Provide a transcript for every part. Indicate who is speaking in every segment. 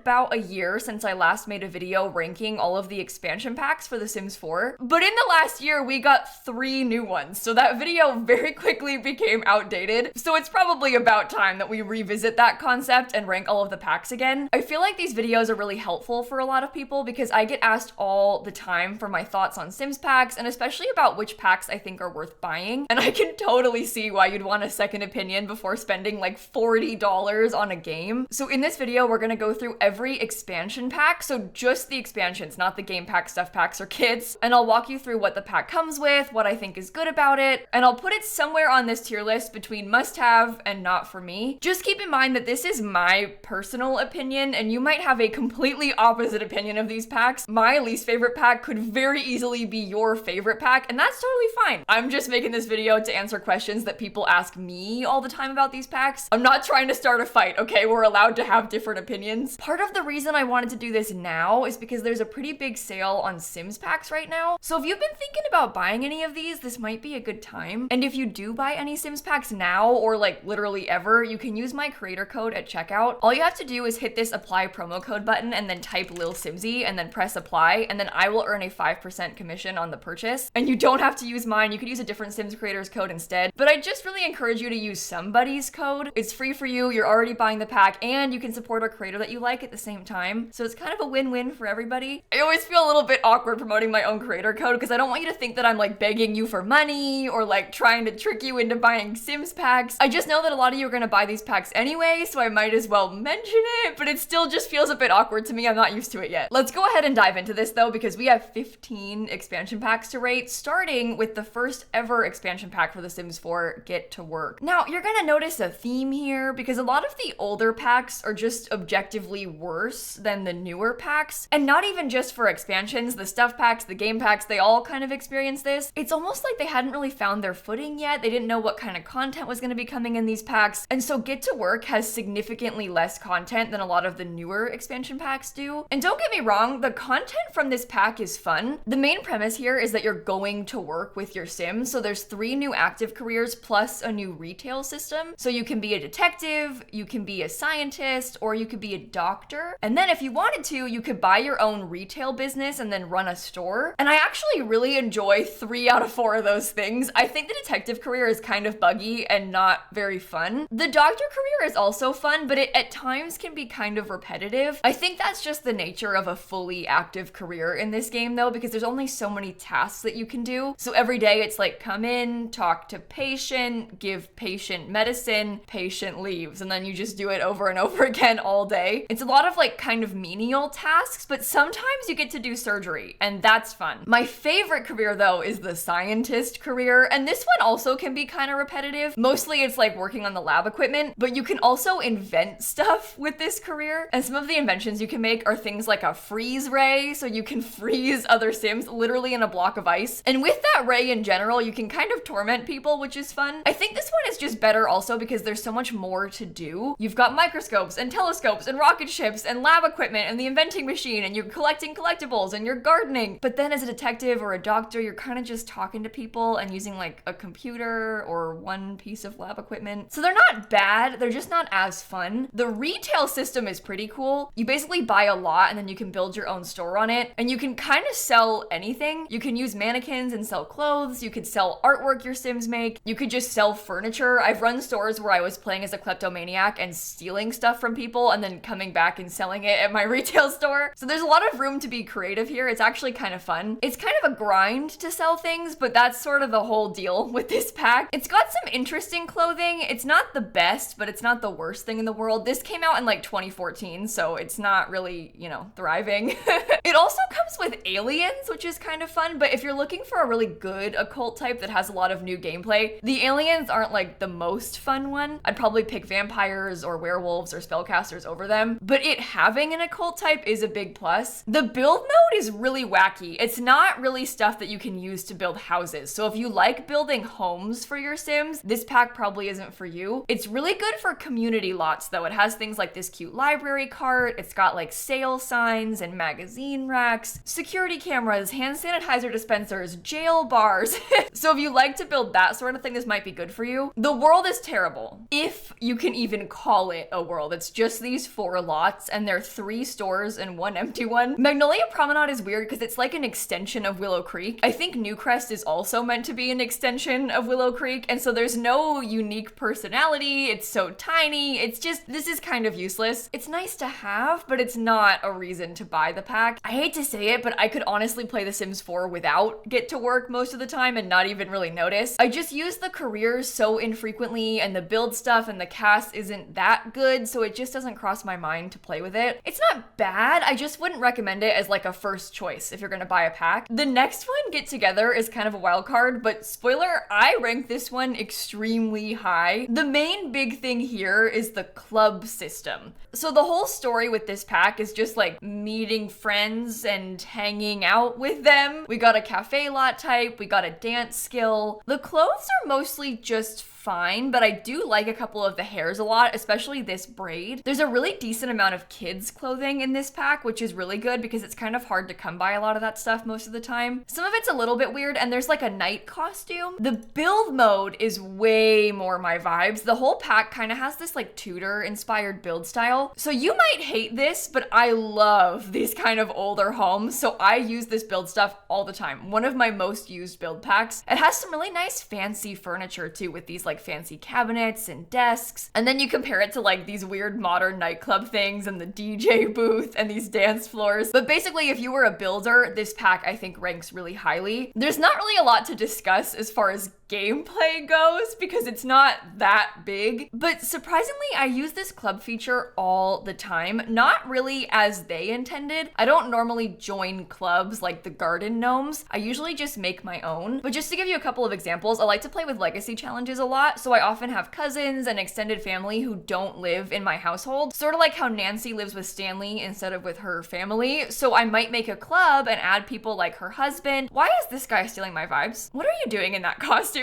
Speaker 1: about a year since I last made a video ranking all of the expansion packs for The Sims 4, but in the last year we got 3 new ones, so that video very quickly became outdated. So it's probably about time that we revisit that concept and rank all of the packs again. I feel like these videos are really helpful for a lot of people because I get asked all the time for my thoughts on Sims packs, and especially about which packs I think are worth buying. And I can totally see why you'd want a second opinion before spending like $40 on a game. So in this video, we're gonna go through every expansion pack, so just the expansions, not the game pack, stuff packs, or kits, and I'll walk you through what the pack comes with, what I think is good about it, and I'll put it somewhere on this tier list between must-have and not for me. Just keep in mind that this is my personal opinion, and you might have a completely opposite opinion of these packs. My least favorite pack could very easily be your favorite pack, and that's totally fine. I'm just making this video to answer questions that people ask me all the time about these packs. I'm not trying to start a fight, okay? We're allowed to have different opinions. Part of the reason I wanted to do this now is because there's a pretty big sale on Sims packs right now. So if you've been thinking about buying any of these, this might be a good time. And if you do buy any Sims packs now, or like literally ever, you can use my creator code at checkout. All you have to do is hit this apply promo code button and then type lilsimsie and then press apply, and then I will earn a 5% commission on the purchase. And you don't have to use mine, you could use a different Sims creator's code instead. But I just really encourage you to use somebody's code. It's free for you, you're already buying the pack, and you can support a creator that you like at the same time. So it's kind of a win-win for everybody. I always feel a little bit awkward promoting my own creator code because I don't want you to think that I'm like begging you for money or like trying to trick you into buying Sims packs. I just know that a lot of you are gonna buy these packs anyway, so I might as well mention it, but it still just feels a bit awkward to me. I'm not used to it yet. Let's go ahead and dive into this though, because we have 15 expansion packs to rate, starting with the first ever expansion pack for The Sims 4, Get to Work. Now, you're gonna notice a theme here because a lot of the older packs are just objectively worse than the newer packs, and not even just for expansions. The stuff packs, the game packs, they all kind of experience this. It's almost like they hadn't really found their footing yet. They didn't know what kind of content was gonna be coming in these packs, and so Get to Work has significantly less content than a lot of the newer expansion packs do. And don't get me wrong, the content from this pack is fun. The main premise here is that you're going to work with your Sims, so there's 3 new active careers plus a new retail system. So you can be a detective, you can be a scientist, or you could be a doctor. And then if you wanted to, you could buy your own retail business and then run a store. And I actually really enjoy 3 out of 4 of those things. I think the detective career is kind of buggy and not very fun. The doctor career is also fun, but it at times can be kind of repetitive. I think that's just the nature of a fully active career in this game though, because there's only so many tasks that you can do. So every day it's like come in, talk to patient, give patient medicine, patient leaves, and then you just do it over and over again all day. It's a lot of like kind of menial tasks, but sometimes you get to do surgery, and that's fun. My favorite career though is the scientist career, and this one also can be kind of repetitive. Mostly it's like working on the lab equipment, but you can also invent stuff with this career, and some of the inventions you can make are things like a freeze ray, so you can freeze other Sims literally in a block of ice. And with that ray in general, you can kind of torment people, which is fun. I think this one is just better also because there's so much more to do. You've got microscopes and telescopes and rocket ships and lab equipment and the inventing machine, and you're collecting collectibles and you're gardening. But then as a detective or a doctor, you're kind of just talking to people and using like a computer or one piece of lab equipment. So they're not bad, they're just not as fun. The retail system is pretty cool. You basically buy a lot and then you can build your own store on it, and you can kind of sell anything. You can use mannequins and sell clothes, you could sell artwork your Sims make, you could just sell furniture. I've run stores where I was playing as a kleptomaniac and stealing stuff from people and then coming back and selling it at my retail store. So there's a lot of room to be creative here. It's actually kind of fun. It's kind of a grind to sell things, but that's sort of the whole deal with this pack. It's got some interesting clothing. It's not the best, but it's not the worst thing in the world. This came out in like 2014, so it's not really, you know, thriving. It also comes with aliens, which is kind of fun, but if you're looking for a really good occult type that has a lot of new gameplay, the aliens aren't like the most fun one. I'd probably pick vampires or werewolves or spellcasters over them, but it having an occult type is a big plus. The build mode is really wacky. It's not really stuff that you can use to build houses. So if you like building homes for your Sims, this pack probably isn't for you. It's really good for community lots though. It has things like this cute library cart. It's got like sale signs and magazine racks, security cameras, hand sanitizer dispensers, jail bars. So if you like to build that sort of thing, this might be good for you. The world is terrible, if you can even call it a world. It's just these 4 lots lots and they're 3 stores and 1 empty one. Magnolia Promenade is weird because it's like an extension of Willow Creek. I think Newcrest is also meant to be an extension of Willow Creek, and so there's no unique personality. It's so tiny. It's just, this is kind of useless. It's nice to have, but it's not a reason to buy the pack. I hate to say it, but I could honestly play The Sims 4 without Get to Work most of the time and not even really notice. I just use the careers so infrequently, and the build stuff and the cast isn't that good, so it just doesn't cross my mind to play with it. It's not bad, I just wouldn't recommend it as like a first choice if you're gonna buy a pack. The next one, Get Together, is kind of a wild card, but spoiler, I rank this one extremely high. The main big thing here is the club system. So the whole story with this pack is just like meeting friends and hanging out with them. We got a cafe lot type, we got a dance skill. The clothes are mostly just fine, but I do like a couple of the hairs a lot, especially this braid. There's a really decent amount of kids clothing in this pack, which is really good because it's kind of hard to come by a lot of that stuff most of the time. Some of it's a little bit weird, and there's like a night costume. The build mode is way more my vibes. The whole pack kind of has this like Tudor inspired build style. So you might hate this, but I love these kind of older homes. So I use this build stuff all the time. One of my most used build packs. It has some really nice fancy furniture too, with these like fancy cabinets and desks. And then you compare it to like these weird modern nightclub things and the DJ booth and these dance floors. But basically, if you were a builder, this pack I think ranks really highly. There's not really a lot to discuss as far as gameplay goes because it's not that big, but surprisingly I use this club feature all the time, not really as they intended. I don't normally join clubs like the garden gnomes. I usually just make my own. But just to give you a couple of examples, I like to play with legacy challenges a lot, so I often have cousins and extended family who don't live in my household, sort of like how Nancy lives with Stanley instead of with her family. So I might make a club and add people like her husband. Why is this guy stealing my vibes? What are you doing in that costume?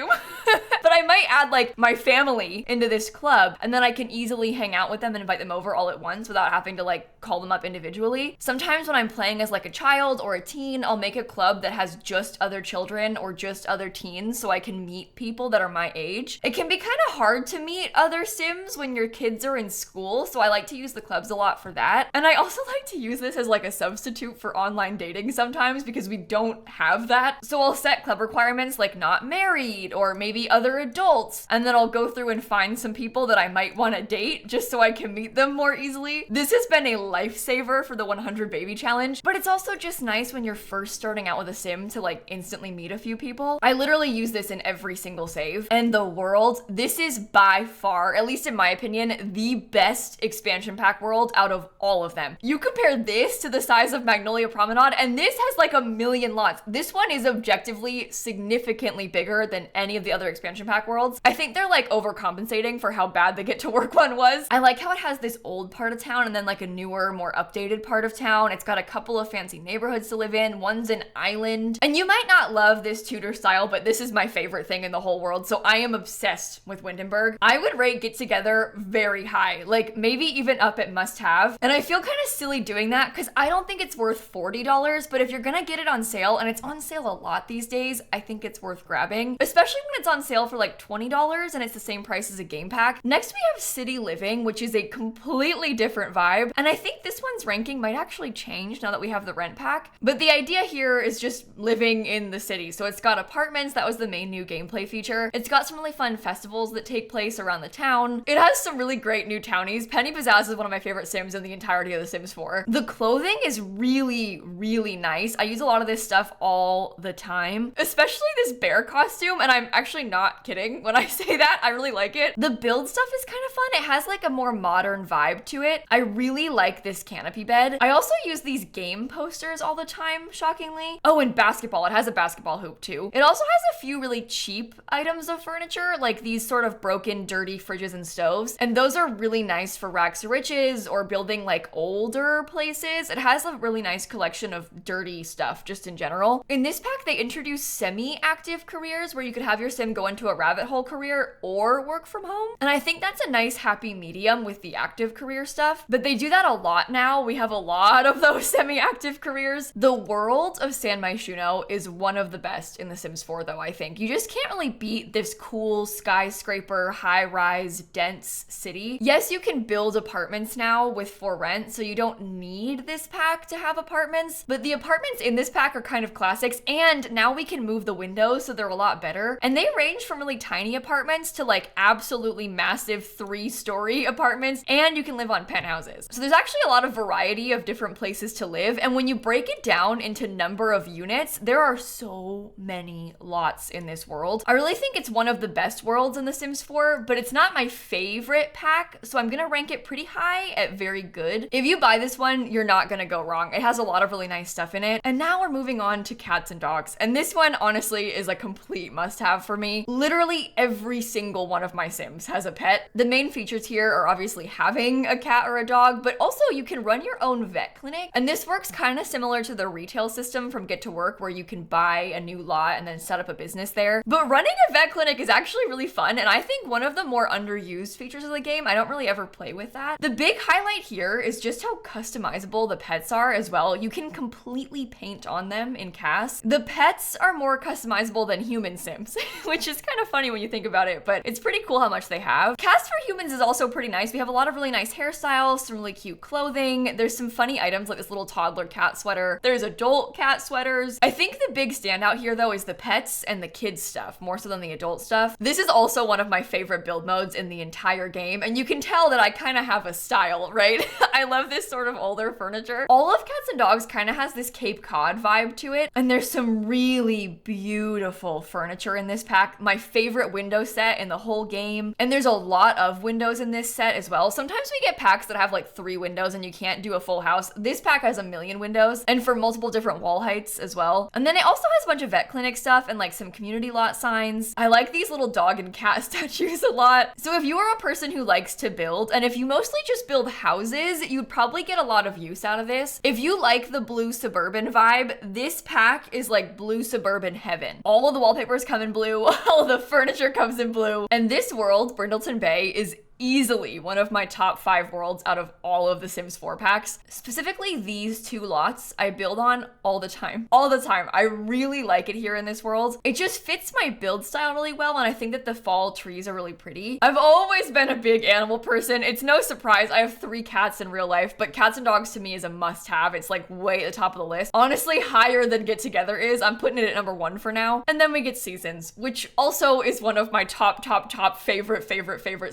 Speaker 1: But I might add like my family into this club, and then I can easily hang out with them and invite them over all at once without having to like call them up individually. Sometimes when I'm playing as like a child or a teen, I'll make a club that has just other children or just other teens so I can meet people that are my age. It can be kind of hard to meet other Sims when your kids are in school, so I like to use the clubs a lot for that. And I also like to use this as like a substitute for online dating sometimes because we don't have that. So I'll set club requirements like not married or maybe other adults, and then I'll go through and find some people that I might want to date just so I can meet them more easily. This has been a lifesaver for the 100 baby challenge, but it's also just nice when you're first starting out with a Sim to like instantly meet a few people. I literally use this in every single save. And the world, this is by far, at least in my opinion, the best expansion pack world out of all of them. You compare this to the size of Magnolia Promenade, and this has like a million lots. This one is objectively significantly bigger than any of the other expansion pack worlds. I think they're like overcompensating for how bad the Get to Work one was. I like how it has this old part of town and then like a newer, more updated part of town. It's got a couple of fancy neighborhoods to live in. One's an island. And you might not love this Tudor style, but this is my favorite thing in the whole world. So I am obsessed with Windenburg. I would rate Get Together very high, like maybe even up at must have. And I feel kind of silly doing that because I don't think it's worth $40, but if you're gonna get it on sale, and it's on sale a lot these days, I think it's worth grabbing, especially when it's on sale for like $20 and it's the same price as a game pack. Next we have City Living, which is a completely different vibe. And I think this one's ranking might actually change now that we have the rent pack. But the idea here is just living in the city. So it's got apartments, that was the main new gameplay feature. It's got some really fun festivals that take place around the town. It has some really great new townies. Penny Pizzazz is one of my favorite Sims in the entirety of The Sims 4. The clothing is really, really nice. I use a lot of this stuff all the time, especially this bear costume, and I'm actually not kidding when I say that. I really like it. The build stuff is kind of fun. It has like a more modern vibe to it. I really like this canopy bed. I also use these game posters all the time, shockingly. Oh, and basketball. It has a basketball hoop too. It also has a few really cheap items of furniture, like these sort of broken, dirty fridges and stoves. And those are really nice for rags to riches or building like older places. It has a really nice collection of dirty stuff just in general. In this pack, they introduced semi-active careers where you could have your Sim go into a rabbit hole career or work from home. And I think that's a nice happy medium with the active career stuff, but they do that a lot now. We have a lot of those semi-active careers. The world of San Myshuno is one of the best in The Sims 4 though, I think. You just can't really beat this cool skyscraper, high-rise, dense city. Yes, you can build apartments now with for rent, so you don't need this pack to have apartments, but the apartments in this pack are kind of classics, and now we can move the windows, so they're a lot better. And they range from really tiny apartments to like absolutely massive 3-story apartments, and you can live on penthouses. So there's actually a lot of variety of different places to live, and when you break it down into number of units, there are so many lots in this world. I really think it's one of the best worlds in The Sims 4, but it's not my favorite pack, so I'm gonna rank it pretty high at very good. If you buy this one, you're not gonna go wrong. It has a lot of really nice stuff in it. And now we're moving on to cats and dogs. And this one honestly is a complete must-have for me. Literally every single one of my Sims has a pet. The main features here are obviously having a cat or a dog, but also you can run your own vet clinic. And this works kind of similar to the retail system from Get to Work, where you can buy a new lot and then set up a business there. But running a vet clinic is actually really fun, and I think one of the more underused features of the game. I don't really ever play with that. The big highlight here is just how customizable the pets are as well. You can completely paint on them in CAS. The pets are more customizable than human Sims, which is kind of funny when you think about it, but it's pretty cool how much they have. CAS for humans is also pretty nice. We have a lot of really nice hairstyles, some really cute clothing. There's some funny items like this little toddler cat sweater. There's adult cat sweaters. I think the big standout here though is the pets and the kids stuff, more so than the adult stuff. This is also one of my favorite build modes in the entire game, and you can tell that I kind of have a style, right? I love this sort of older furniture. All of Cats and Dogs kind of has this Cape Cod vibe to it, and there's some really beautiful furniture in this pack. My favorite window set in the whole game, and there's a lot of windows in this set as well. Sometimes we get packs that have like 3 windows and you can't do a full house. This pack has a million windows, and for multiple different wall heights as well. And then it also has a bunch of vet clinic stuff and like some community lot signs. I like these little dog and cat statues a lot. So if you are a person who likes to build, and if you mostly just build houses, you'd probably get a lot of use out of this. If you like the blue suburban vibe, this pack is like blue suburban heaven. All of the wallpapers come in blue, all of the furniture comes in blue, and this world, Brindleton Bay, is easily one of my top 5 worlds out of all of the Sims 4 packs. Specifically these 2 lots I build on all the time. All the time. I really like it here in this world. It just fits my build style really well, and I think that the fall trees are really pretty. I've always been a big animal person. It's no surprise. I have 3 cats in real life, but cats and dogs to me is a must-have. It's like way at the top of the list. Honestly, higher than Get Together is. I'm putting it at number 1 for now. And then we get Seasons, which also is one of my top favorite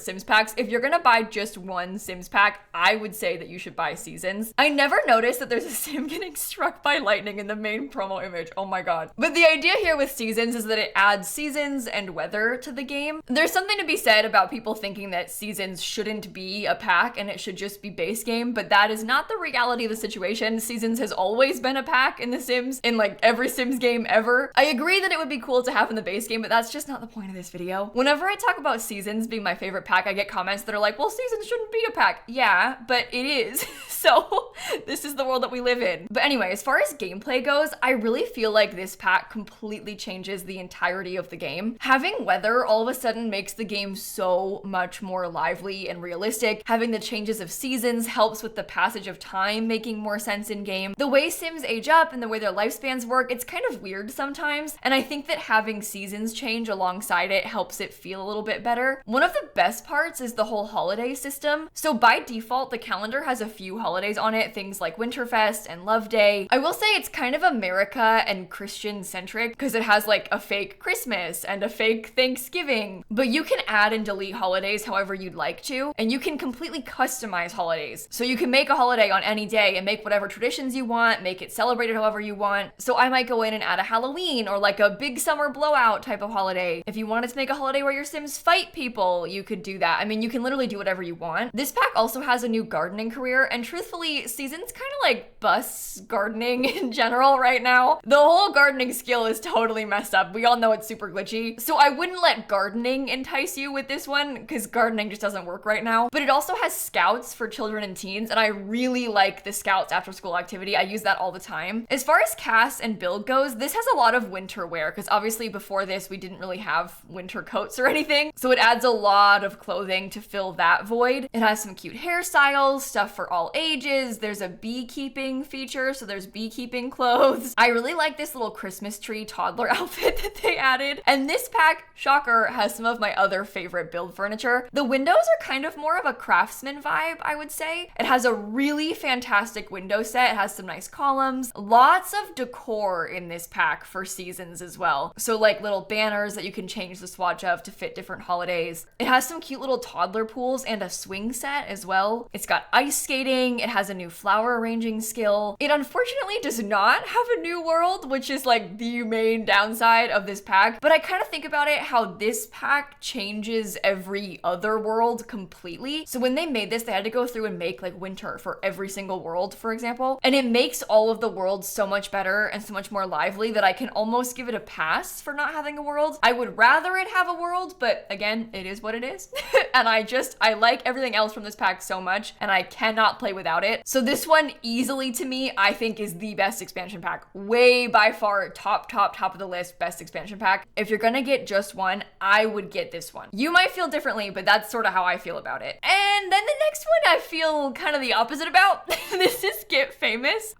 Speaker 1: Sims packs. If you're gonna buy just one Sims pack, I would say that you should buy Seasons. I never noticed that there's a Sim getting struck by lightning in the main promo image. Oh my god. But the idea here with Seasons is that it adds seasons and weather to the game. There's something to be said about people thinking that Seasons shouldn't be a pack and it should just be base game, but that is not the reality of the situation. Seasons has always been a pack in The Sims, in like every Sims game ever. I agree that it would be cool to have in the base game, but that's just not the point of this video. Whenever I talk about Seasons being my favorite pack, I get comments that are like, well, Seasons shouldn't be a pack. Yeah, but it is. So this is the world that we live in. But anyway, as far as gameplay goes, I really feel like this pack completely changes the entirety of the game. Having weather all of a sudden makes the game so much more lively and realistic. Having the changes of seasons helps with the passage of time making more sense in game. The way Sims age up and the way their lifespans work, it's kind of weird sometimes, and I think that having seasons change alongside it helps it feel a little bit better. One of the best parts is the whole holiday system. So by default, the calendar has a few holidays on it, things like Winterfest and Love Day. I will say it's kind of America and Christian centric because it has like a fake Christmas and a fake Thanksgiving, but you can add and delete holidays however you'd like to, and you can completely customize holidays. So you can make a holiday on any day and make whatever traditions you want, make it celebrated however you want. So I might go in and add a Halloween or like a big summer blowout type of holiday. If you wanted to make a holiday where your Sims fight people, you could do that. I mean, you can literally do whatever you want. This pack also has a new gardening career, and truthfully, Seasons kind of like busts gardening in general right now. The whole gardening skill is totally messed up. We all know it's super glitchy. So I wouldn't let gardening entice you with this one because gardening just doesn't work right now. But it also has scouts for children and teens, and I really like the scouts after school activity. I use that all the time. As far as cast and build goes, this has a lot of winter wear because obviously before this we didn't really have winter coats or anything. So it adds a lot of clothing to fill that void. It has some cute hairstyles, stuff for all ages. There's there's a beekeeping feature, so there's beekeeping clothes. I really like this little Christmas tree toddler outfit that they added. And this pack, shocker, has some of my other favorite build furniture. The windows are kind of more of a craftsman vibe, I would say. It has a really fantastic window set. It has some nice columns. Lots of decor in this pack for seasons as well. So like little banners that you can change the swatch of to fit different holidays. It has some cute little toddler pools and a swing set as well. It's got ice skating. It has a new flower arranging skill. It unfortunately does not have a new world, which is like the main downside of this pack. But I kind of think about it how this pack changes every other world completely. So when they made this, they had to go through and make like winter for every single world, for example. And it makes all of the worlds so much better and so much more lively that I can almost give it a pass for not having a world. I would rather it have a world, but again, it is what it is. And I like everything else from this pack so much, and I cannot play without it. So this one easily to me, I think is the best expansion pack. Way by far, top of the list, best expansion pack. If you're gonna get just one, I would get this one. You might feel differently, but that's sort of how I feel about it. And then the next one I feel kind of the opposite about. This is Get Famous.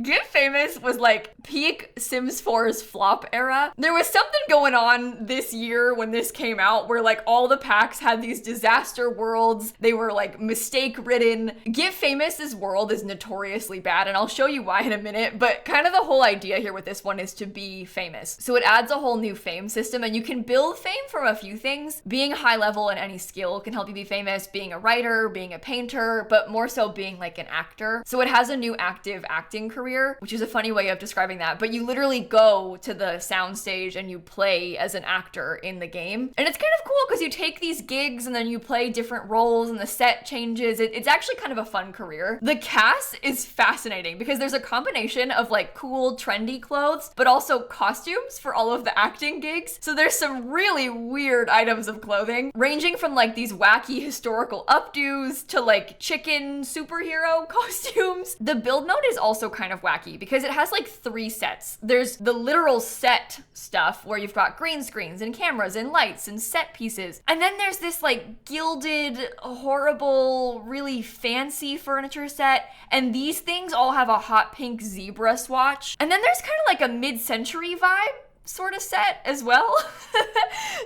Speaker 1: Get Famous was like peak Sims 4's flop era. There was something going on this year when this came out where like all the packs had these disaster worlds. They were like mistake ridden. Get Famous's world is notoriously bad, and I'll show you why in a minute, but kind of the whole idea here with this one is to be famous. So it adds a whole new fame system, and you can build fame from a few things. Being high level in any skill can help you be famous, being a writer, being a painter, but more so being like an actor. So it has a new active acting career, which is a funny way of describing that, but you literally go to the soundstage and you play as an actor in the game. And it's kind of cool because you take these gigs and then you play different roles and the set changes. It's actually kind of a fun career. The cast is fascinating because there's a combination of like cool, trendy clothes, but also costumes for all of the acting gigs. So there's some really weird items of clothing, ranging from like these wacky historical updos to like chicken superhero costumes. The build mode is also kind of wacky because it has like 3 sets. There's the literal set stuff where you've got green screens and cameras and lights and set pieces. And then there's this like gilded, horrible, really fancy furniture set. And these things all have a hot pink zebra swatch. And then there's kind of like a mid-century vibe sort of set as well.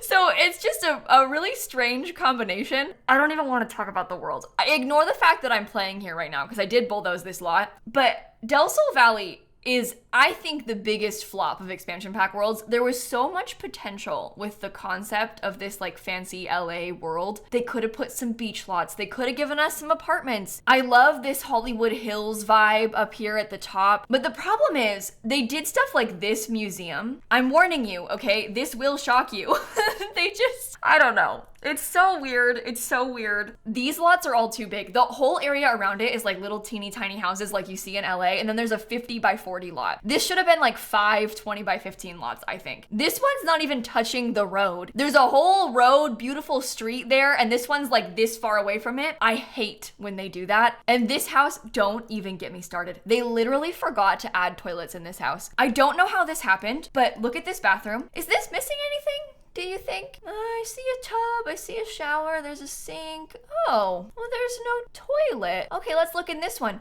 Speaker 1: So it's just a really strange combination. I don't even want to talk about the world. I ignore the fact that I'm playing here right now because I did bulldoze this lot. But Del Sol Valley is, I think, the biggest flop of expansion pack worlds. There was so much potential with the concept of this like fancy LA world. They could have put some beach lots. They could have given us some apartments. I love this Hollywood Hills vibe up here at the top. But the problem is they did stuff like this museum. I'm warning you, okay? This will shock you. I don't know. It's so weird. It's so weird. These lots are all too big. The whole area around it is like little teeny tiny houses like you see in LA. And then there's a 50 by 40 lot. This should have been like 5 20 by 15 lots, I think. This one's not even touching the road. There's a whole road, beautiful street there. And this one's like this far away from it. I hate when they do that. And this house, don't even get me started. They literally forgot to add toilets in this house. I don't know how this happened, but look at this bathroom. Is this missing anything? Do you think? I see a tub, I see a shower, there's a sink. Oh, well, there's no toilet. Okay, let's look in this one.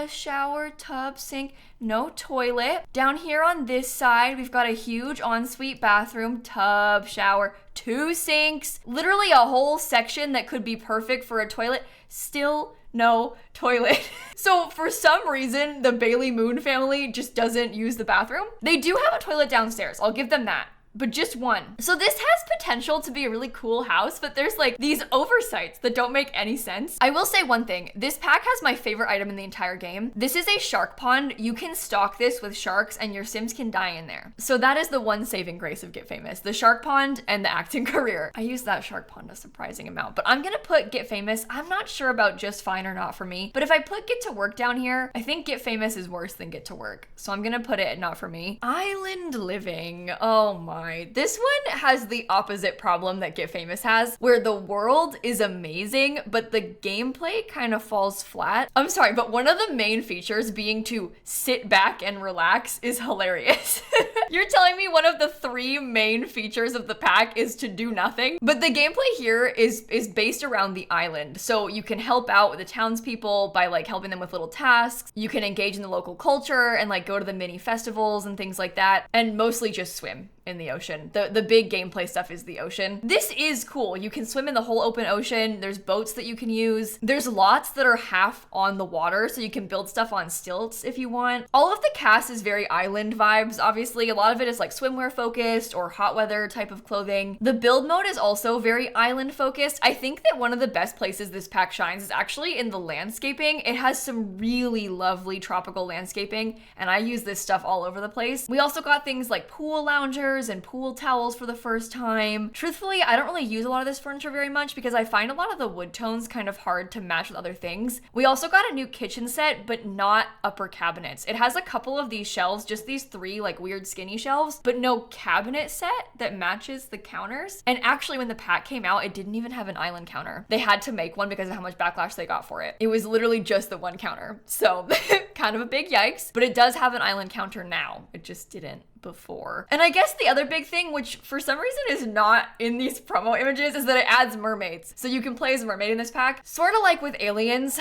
Speaker 1: Shower, tub, sink, no toilet. Down here on this side, we've got a huge ensuite bathroom, tub, shower, 2 sinks, literally a whole section that could be perfect for a toilet. Still no toilet. So for some reason, the Bailey Moon family just doesn't use the bathroom. They do have a toilet downstairs, I'll give them that. But just one. So this has potential to be a really cool house, but there's like these oversights that don't make any sense. I will say one thing. This pack has my favorite item in the entire game. This is a shark pond. You can stock this with sharks and your Sims can die in there. So that is the one saving grace of Get Famous. The shark pond and the acting career. I use that shark pond a surprising amount, but I'm gonna put Get Famous. I'm not sure about just fine or not for me, but if I put Get to Work down here, I think Get Famous is worse than Get to Work. So I'm gonna put it at not for me. Island Living. Oh my. This one has the opposite problem that Get Famous has, where the world is amazing, but the gameplay kind of falls flat. I'm sorry, but one of the main features being to sit back and relax is hilarious. You're telling me one of the 3 main features of the pack is to do nothing? But the gameplay here is based around the island. So you can help out with the townspeople by like helping them with little tasks. You can engage in the local culture and like go to the mini festivals and things like that. And mostly just swim in the ocean. The big gameplay stuff is the ocean. This is cool. You can swim in the whole open ocean. There's boats that you can use. There's lots that are half on the water, so you can build stuff on stilts if you want. All of the cast is very island vibes, obviously. A lot of it is like swimwear focused or hot weather type of clothing. The build mode is also very island focused. I think that one of the best places this pack shines is actually in the landscaping. It has some really lovely tropical landscaping, and I use this stuff all over the place. We also got things like pool loungers and pool towels for the first time. Truthfully, I don't really use a lot of this furniture very much because I find a lot of the wood tones kind of hard to match with other things. We also got a new kitchen set, but not upper cabinets. It has a couple of these shelves, just these 3 like weird skinny shelves, but no cabinet set that matches the counters. And actually when the pack came out, it didn't even have an island counter. They had to make one because of how much backlash they got for it. It was literally just the one counter. So kind of a big yikes, but it does have an island counter now. It just didn't before. And I guess the other big thing, which for some reason is not in these promo images, is that it adds mermaids. So you can play as a mermaid in this pack. Sort of like with Aliens,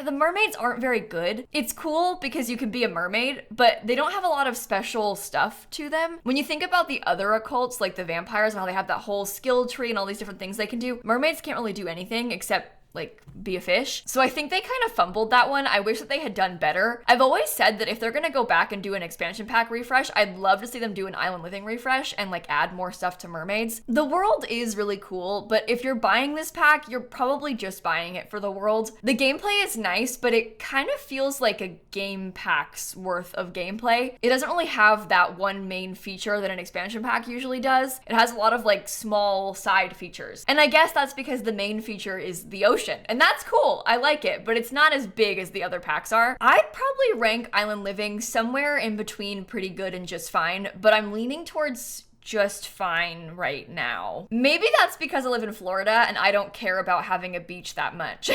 Speaker 1: the mermaids aren't very good. It's cool because you can be a mermaid, but they don't have a lot of special stuff to them. When you think about the other occults, like the vampires and how they have that whole skill tree and all these different things they can do, mermaids can't really do anything except like be a fish. So I think they kind of fumbled that one. I wish that they had done better. I've always said that if they're gonna go back and do an expansion pack refresh, I'd love to see them do an island living refresh and like add more stuff to mermaids. The world is really cool, but if you're buying this pack, you're probably just buying it for the world. The gameplay is nice, but it kind of feels like a game pack's worth of gameplay. It doesn't really have that one main feature that an expansion pack usually does. It has a lot of like small side features. And I guess that's because the main feature is the ocean. And that's cool. I like it, but it's not as big as the other packs are. I'd probably rank Island Living somewhere in between pretty good and just fine, but I'm leaning towards just fine right now. Maybe that's because I live in Florida and I don't care about having a beach that much.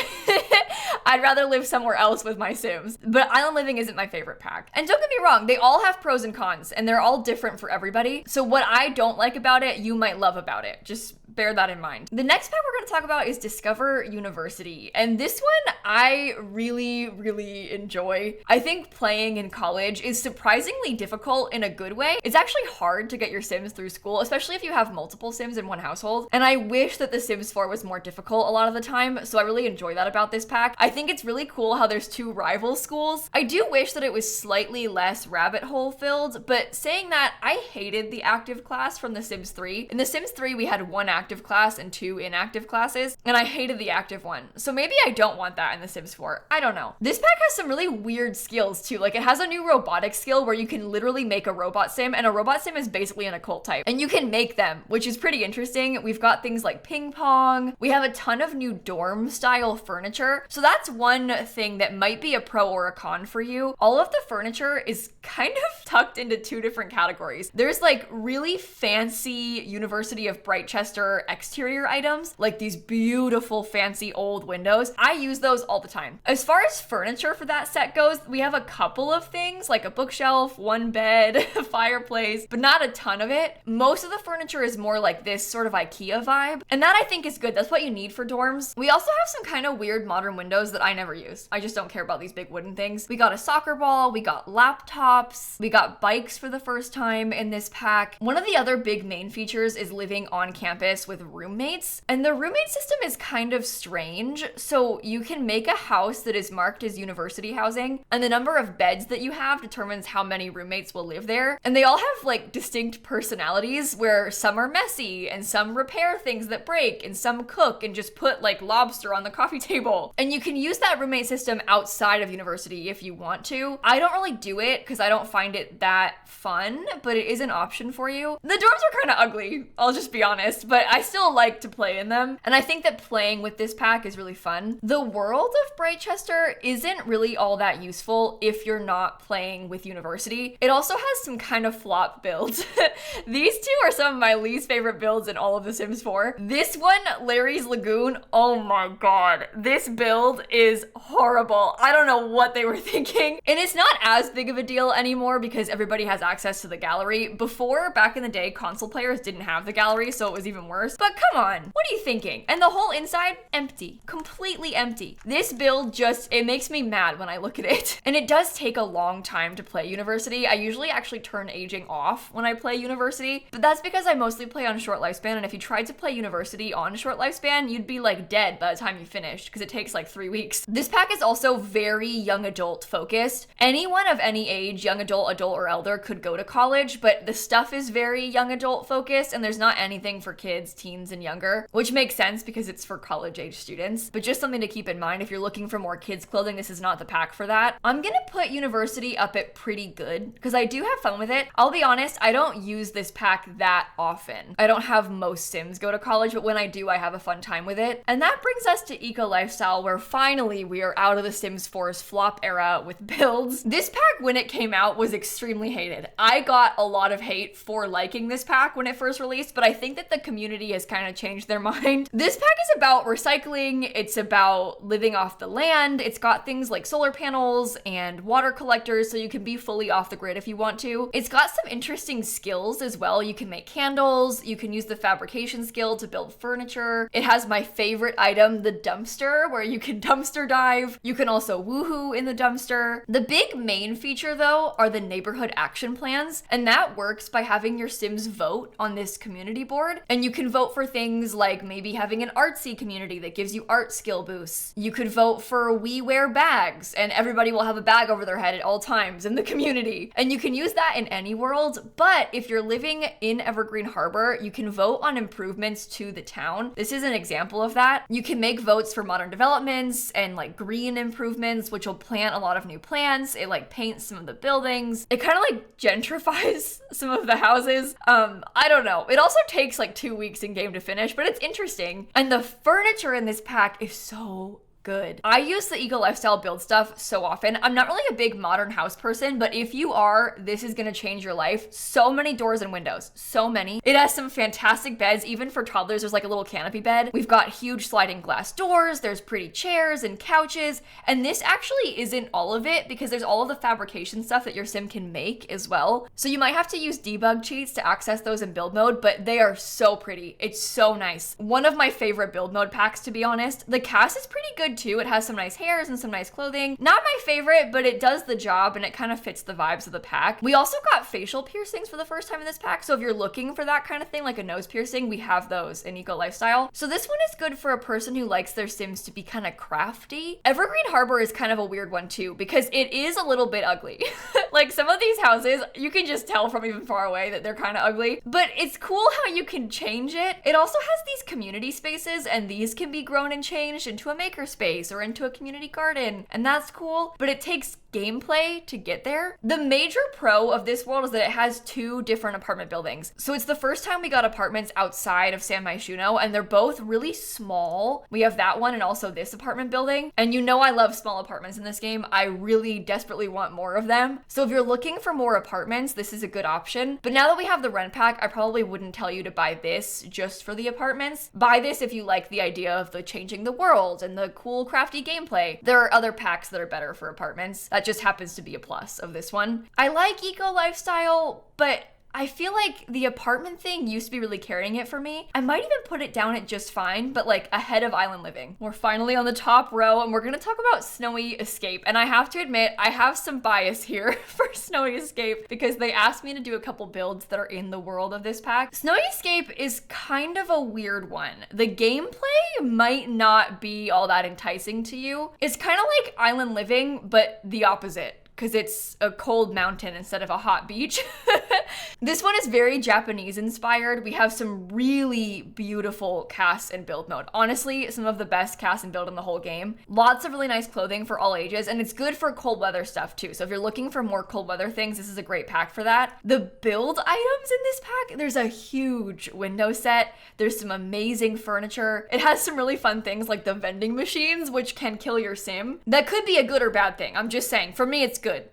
Speaker 1: I'd rather live somewhere else with my Sims. But Island Living isn't my favorite pack. And don't get me wrong, they all have pros and cons, and they're all different for everybody. So what I don't like about it, you might love about it. Just bear that in mind. The next pack we're going to talk about is Discover University. And this one I really, really enjoy. I think playing in college is surprisingly difficult in a good way. It's actually hard to get your Sims through school, especially if you have multiple Sims in one household. And I wish that The Sims 4 was more difficult a lot of the time, so I really enjoy that about this pack. I think it's really cool how there's 2 rival schools. I do wish that it was slightly less rabbit hole filled, but saying that, I hated the active class from The Sims 3. In The Sims 3, we had 1 active class and 2 inactive classes, and I hated the active one. So maybe I don't want that in The Sims 4. I don't know. This pack has some really weird skills too. Like it has a new robotic skill where you can literally make a robot sim, and a robot sim is basically an occult type. And you can make them, which is pretty interesting. We've got things like ping pong. We have a ton of new dorm style furniture. So that's one thing that might be a pro or a con for you. All of the furniture is kind of tucked into 2 different categories. There's like really fancy University of Brightchester exterior items, like these beautiful fancy old windows. I use those all the time. As far as furniture for that set goes, we have a couple of things like a bookshelf, 1 bed, a fireplace, but not a ton of it. Most of the furniture is more like this sort of IKEA vibe, and that I think is good. That's what you need for dorms. We also have some kind of weird modern windows that I never use. I just don't care about these big wooden things. We got a soccer ball, we got laptops, we got bikes for the first time in this pack. One of the other big main features is living on campus with roommates, and the roommate system is kind of strange. So you can make a house that is marked as university housing, and the number of beds that you have determines how many roommates will live there. And they all have like distinct personalities where some are messy and some repair things that break and some cook and just put like lobster on the coffee table. And you can use that roommate system outside of university if you want to. I don't really do it because I don't find it that fun, but it is an option for you. The dorms are kind of ugly, I'll just be honest, but I still like to play in them. And I think that playing with this pack is really fun. The world of Brightchester isn't really all that useful if you're not playing with University. It also has some kind of flop builds. These two are some of my least favorite builds in all of The Sims 4. This one, Larry's Lagoon, oh my god. This build is horrible. I don't know what they were thinking. And it's not as big of a deal anymore because everybody has access to the gallery. Before, back in the day, console players didn't have the gallery, so it was even worse. But come on, what are you thinking? And the whole inside, empty. Completely empty. This build just, it makes me mad when I look at it. And it does take a long time to play University. I usually actually turn aging off when I play University, but that's because I mostly play on short lifespan, and if you tried to play University on short lifespan, you'd be like dead by the time you finished because it takes like 3 weeks. This pack is also very young adult focused. Anyone of any age, young adult, or elder, could go to college, but the stuff is very young adult focused, and there's not anything for kids, teens, and younger, which makes sense because it's for college age students. But just something to keep in mind, if you're looking for more kids clothing, this is not the pack for that. I'm gonna put University up at pretty good because I do have fun with it. I'll be honest, I don't use this pack that often. I don't have most Sims go to college, but when I do, I have a fun time with it. And that brings us to Eco Lifestyle, where finally we are out of the Sims 4's flop era with builds. This pack, when it came out, was extremely hated. I got a lot of hate for liking this pack when it first released, but I think that the community has kind of changed their mind. This pack is about recycling, it's about living off the land, it's got things like solar panels and water collectors so you can be fully off the grid if you want to. It's got some interesting skills as well. You can make candles, you can use the fabrication skill to build furniture. It has my favorite item, the dumpster, where you can dumpster dive. You can also woohoo in the dumpster. The big main feature though are the neighborhood action plans, and that works by having your Sims vote on this community board. And you can vote for things like maybe having an artsy community that gives you art skill boosts. You could vote for we wear bags, and everybody will have a bag over their head at all times in the community. And you can use that in any world, but if you're living in Evergreen Harbor, you can vote on improvements to the town. This is an example of that. You can make votes for modern developments and like green improvements, which will plant a lot of new plants. It like paints some of the buildings. It kind of like gentrifies some of the houses. I don't know. It also takes like 2 weeks in game to finish, but it's interesting. And the furniture in this pack is so good. I use the Eco Lifestyle build stuff so often. I'm not really a big modern house person, but if you are, this is gonna change your life. So many doors and windows, so many. It has some fantastic beds, even for toddlers. There's like a little canopy bed. We've got huge sliding glass doors, there's pretty chairs and couches, and this actually isn't all of it because there's all of the fabrication stuff that your sim can make as well. So you might have to use debug cheats to access those in build mode, but they are so pretty. It's so nice. One of my favorite build mode packs, to be honest. The cast is pretty good too. It has some nice hairs and some nice clothing. Not my favorite, but it does the job and it kind of fits the vibes of the pack. We also got facial piercings for the first time in this pack, so if you're looking for that kind of thing, like a nose piercing, we have those in Eco Lifestyle. So this one is good for a person who likes their Sims to be kind of crafty. Evergreen Harbor is kind of a weird one too, because it is a little bit ugly. Like some of these houses, you can just tell from even far away that they're kind of ugly, but it's cool how you can change it. It also has these community spaces, and these can be grown and changed into a maker space or into a community garden, and that's cool, but it takes gameplay to get there. The major pro of this world is that it has 2 different apartment buildings. So it's the first time we got apartments outside of San Myshuno, and they're both really small. We have that one and also this apartment building. And you know I love small apartments in this game. I really desperately want more of them. So if you're looking for more apartments, this is a good option. But now that we have the rent pack, I probably wouldn't tell you to buy this just for the apartments. Buy this if you like the idea of the changing the world and the cool crafty gameplay. There are other packs that are better for apartments. That just happens to be a plus of this one. I like Eco Lifestyle, but I feel like the apartment thing used to be really carrying it for me. I might even put it down at just fine, but like ahead of Island Living. We're finally on the top row, and we're gonna talk about Snowy Escape. And I have to admit, I have some bias here for Snowy Escape because they asked me to do a couple builds that are in the world of this pack. Snowy Escape is kind of a weird one. The gameplay might not be all that enticing to you. It's kind of like Island Living, but the opposite, because it's a cold mountain instead of a hot beach. This one is very Japanese inspired. We have some really beautiful cast and build mode. Honestly, some of the best cast and build in the whole game. Lots of really nice clothing for all ages, and it's good for cold weather stuff too. So if you're looking for more cold weather things, this is a great pack for that. The build items in this pack, there's a huge window set. There's some amazing furniture. It has some really fun things like the vending machines, which can kill your sim. That could be a good or bad thing. I'm just saying, for me, it's good.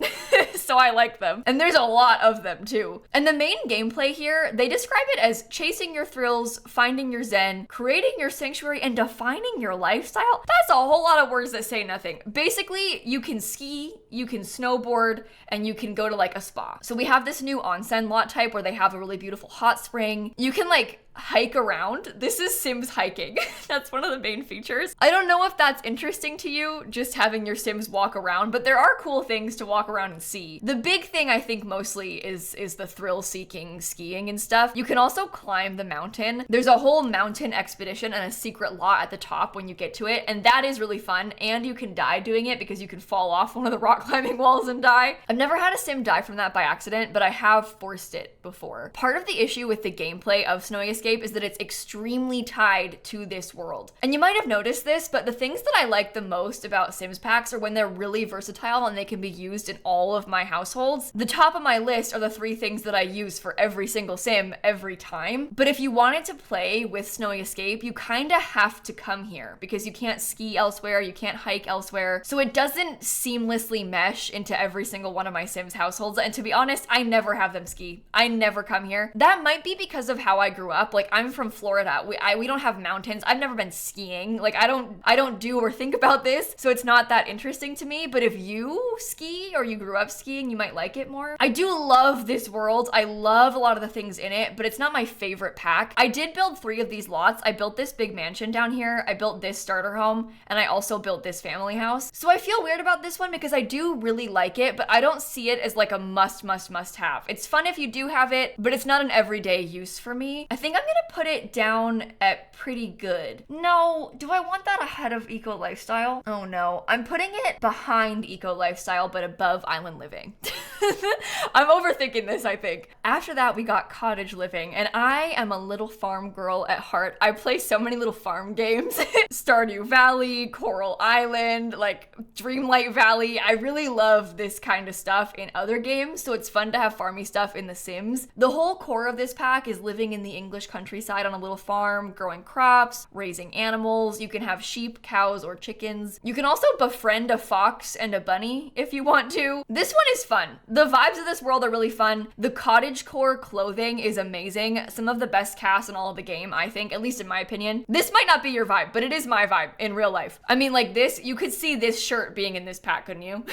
Speaker 1: So I like them. And there's a lot of them too. And the main gameplay here, they describe it as chasing your thrills, finding your zen, creating your sanctuary, and defining your lifestyle. That's a whole lot of words that say nothing. Basically, you can ski, you can snowboard, and you can go to like a spa. So we have this new onsen lot type where they have a really beautiful hot spring. You can like hike around. This is Sims hiking. That's one of the main features. I don't know if that's interesting to you, just having your Sims walk around, but there are cool things to walk around and see. The big thing I think mostly is the thrill-seeking skiing and stuff. You can also climb the mountain. There's a whole mountain expedition and a secret lot at the top when you get to it, and that is really fun, and you can die doing it because you can fall off one of the rock climbing walls and die. I've never had a Sim die from that by accident, but I have forced it before. Part of the issue with the gameplay of Snowy Escape is that it's extremely tied to this world. And you might have noticed this, but the things that I like the most about Sims packs are when they're really versatile and they can be used in all of my households. The top of my list are the 3 things that I use for every single Sim every time. But if you wanted to play with Snowy Escape, you kind of have to come here because you can't ski elsewhere, you can't hike elsewhere. So it doesn't seamlessly mesh into every single one of my Sims households. And to be honest, I never have them ski. I never come here. That might be because of how I grew up. Like, I'm from Florida. We don't have mountains. I've never been skiing. Like, I don't do or think about this, so it's not that interesting to me. But if you ski or you grew up skiing, you might like it more. I do love this world. I love a lot of the things in it, but it's not my favorite pack. I did build 3 of these lots. I built this big mansion down here. I built this starter home, and I also built this family house. So I feel weird about this one because I do really like it, but I don't see it as like a must have. It's fun if you do have it, but it's not an everyday use for me. I think I'm gonna put it down at pretty good. No, do I want that ahead of Eco Lifestyle? Oh no, I'm putting it behind Eco Lifestyle, but above Island Living. I'm overthinking this, I think. After that, we got Cottage Living, and I am a little farm girl at heart. I play so many little farm games. Stardew Valley, Coral Island, like Dreamlight Valley. I really love this kind of stuff in other games, so it's fun to have farmy stuff in The Sims. The whole core of this pack is living in the English countryside on a little farm, growing crops, raising animals. You can have sheep, cows, or chickens. You can also befriend a fox and a bunny if you want to. This one is fun. The vibes of this world are really fun. The cottagecore clothing is amazing. Some of the best cast in all of the game, I think, at least in my opinion. This might not be your vibe, but it is my vibe in real life. I mean, like this, you could see this shirt being in this pack, couldn't you?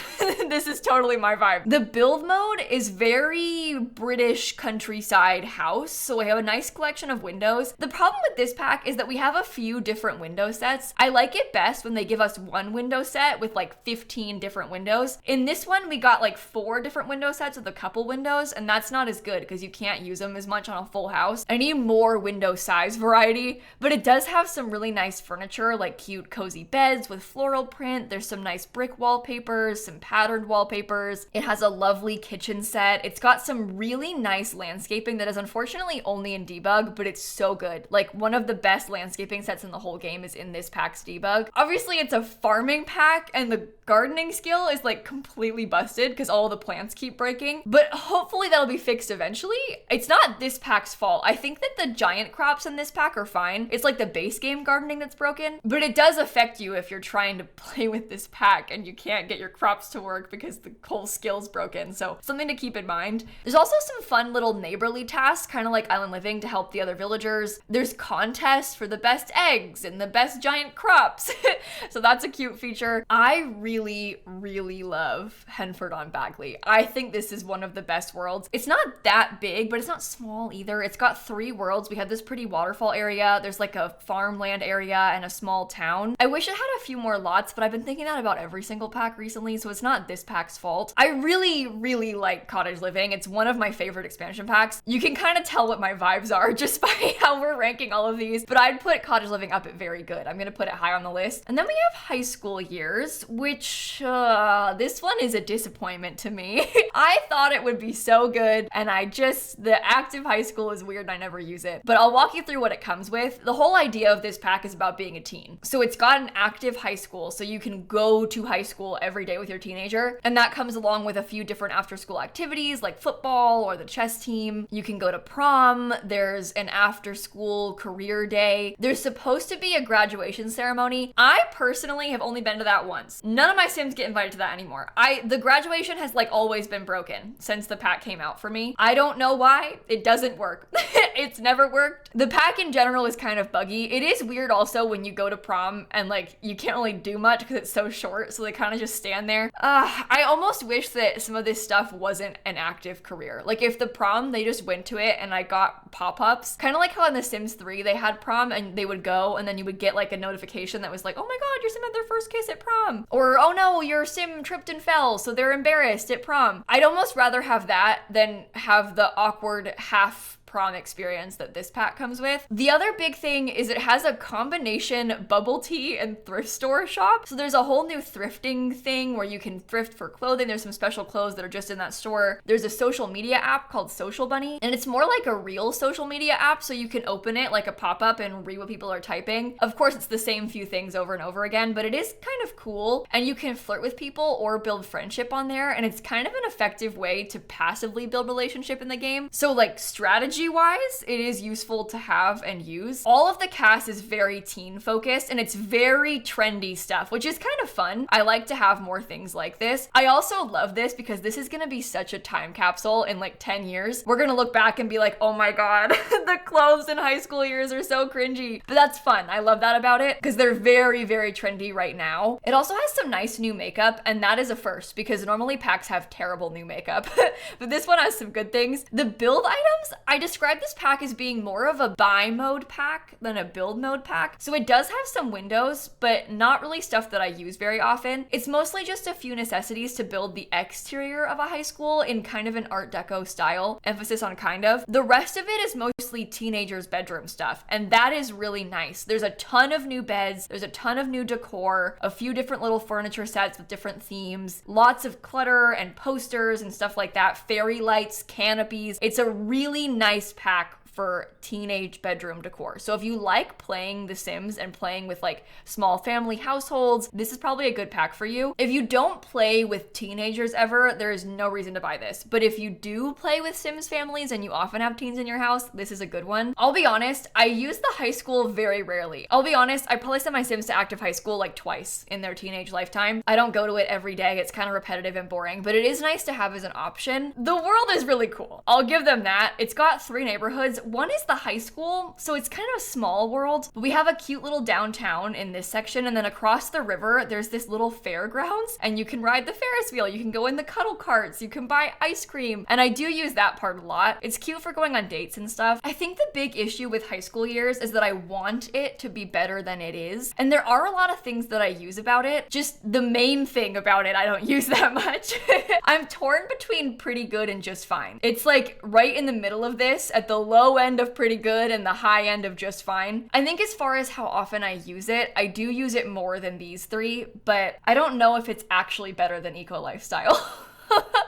Speaker 1: This is totally my vibe. The build mode is very British countryside house, so we have a nice collection of windows. The problem with this pack is that we have a few different window sets. I like it best when they give us one window set with like 15 different windows. In this one, we got like 4 different window sets with a couple windows, and that's not as good because you can't use them as much on a full house. I need more window size variety, but it does have some really nice furniture, like cute cozy beds with floral print. There's some nice brick wallpapers, some patterned wallpapers. It has a lovely kitchen set. It's got some really nice landscaping that is unfortunately only in debug, but it's so good. Like, one of the best landscaping sets in the whole game is in this pack's debug. Obviously, it's a farming pack, and the gardening skill is like completely busted because all the plants keep breaking, but hopefully that'll be fixed eventually. It's not this pack's fault. I think that the giant crops in this pack are fine. It's like the base game gardening that's broken, but it does affect you if you're trying to play with this pack and you can't get your crops to work because the whole skill's broken. So something to keep in mind. There's also some fun little neighborly tasks, kind of like Island Living, to help the other villagers. There's contests for the best eggs and the best giant crops. So that's a cute feature. I really love Henford on Bagley. I think this is one of the best worlds. It's not that big, but it's not small either. It's got 3 worlds. We have this pretty waterfall area. There's like a farmland area and a small town. I wish it had a few more lots, but I've been thinking that about every single pack recently, so it's not this pack's fault. I really like Cottage Living. It's one of my favorite expansion packs. You can kind of tell what my vibes are just by how we're ranking all of these, but I'd put Cottage Living up at very good. I'm gonna put it high on the list. And then we have High School Years, which this one is a disappointment to me. I thought it would be so good, and the active high school is weird and I never use it. But I'll walk you through what it comes with. The whole idea of this pack is about being a teen. So it's got an active high school, so you can go to high school every day with your teenager, and that comes along with a few different after school activities like football or the chess team. You can go to prom, there's an after school career day, there's supposed to be a graduation ceremony. I personally have only been to that once. None of my Sims get invited to that anymore. The graduation has like always been broken since the pack came out for me. I don't know why. It doesn't work. It's never worked. The pack in general is kind of buggy. It is weird also when you go to prom and like you can't really do much because it's so short, so they kind of just stand there. I almost wish that some of this stuff wasn't an active career. Like if the prom, they just went to it and I got pop-ups, kind of like how in The Sims 3 they had prom and they would go and then you would get like a notification that was like, oh my god, your Sim had their first kiss at prom. Or, oh no, your Sim tripped and fell, so they're embarrassed at prom. I'd almost rather have that than have the awkward half prom experience that this pack comes with. The other big thing is it has a combination bubble tea and thrift store shop. So there's a whole new thrifting thing where you can thrift for clothing. There's some special clothes that are just in that store. There's a social media app called Social Bunny, and it's more like a real social media app, so you can open it like a pop-up and read what people are typing. Of course, it's the same few things over and over again, but it is kind of cool, and you can flirt with people or build friendship on there, and it's kind of an effective way to passively build relationship in the game. So like strategy wise, it is useful to have and use. All of the cast is very teen focused and it's very trendy stuff, which is kind of fun. I like to have more things like this. I also love this because this is gonna be such a time capsule in like 10 years. We're gonna look back and be like, oh my god, the clothes in high school years are so cringy. But that's fun. I love that about it because they're very, very trendy right now. It also has some nice new makeup, and that is a first because normally packs have terrible new makeup. But this one has some good things. The build items, I describe this pack as being more of a buy mode pack than a build mode pack. So it does have some windows, but not really stuff that I use very often. It's mostly just a few necessities to build the exterior of a high school in kind of an Art Deco style, emphasis on kind of. The rest of it is mostly teenagers' bedroom stuff, and that is really nice. There's a ton of new beds, there's a ton of new decor, a few different little furniture sets with different themes, lots of clutter and posters and stuff like that, fairy lights, canopies. It's a really nice pack for teenage bedroom decor. So if you like playing The Sims and playing with like small family households, this is probably a good pack for you. If you don't play with teenagers ever, there is no reason to buy this. But if you do play with Sims families and you often have teens in your house, this is a good one. I'll be honest, I use the high school very rarely. I'll be honest, I probably sent my Sims to active high school like twice in their teenage lifetime. I don't go to it every day. It's kind of repetitive and boring, but it is nice to have as an option. The world is really cool. I'll give them that. It's got 3 neighborhoods. One is the high school, so it's kind of a small world, but we have a cute little downtown in this section, and then across the river, there's this little fairgrounds, and you can ride the Ferris wheel, you can go in the cuddle carts, you can buy ice cream, and I do use that part a lot. It's cute for going on dates and stuff. I think the big issue with high school years is that I want it to be better than it is, and there are a lot of things that I use about it. Just the main thing about it I don't use that much. I'm torn between pretty good and just fine. It's like right in the middle of this, at the low end of pretty good and the high end of just fine. I think as far as how often I use it, I do use it more than these 3, but I don't know if it's actually better than Eco Lifestyle.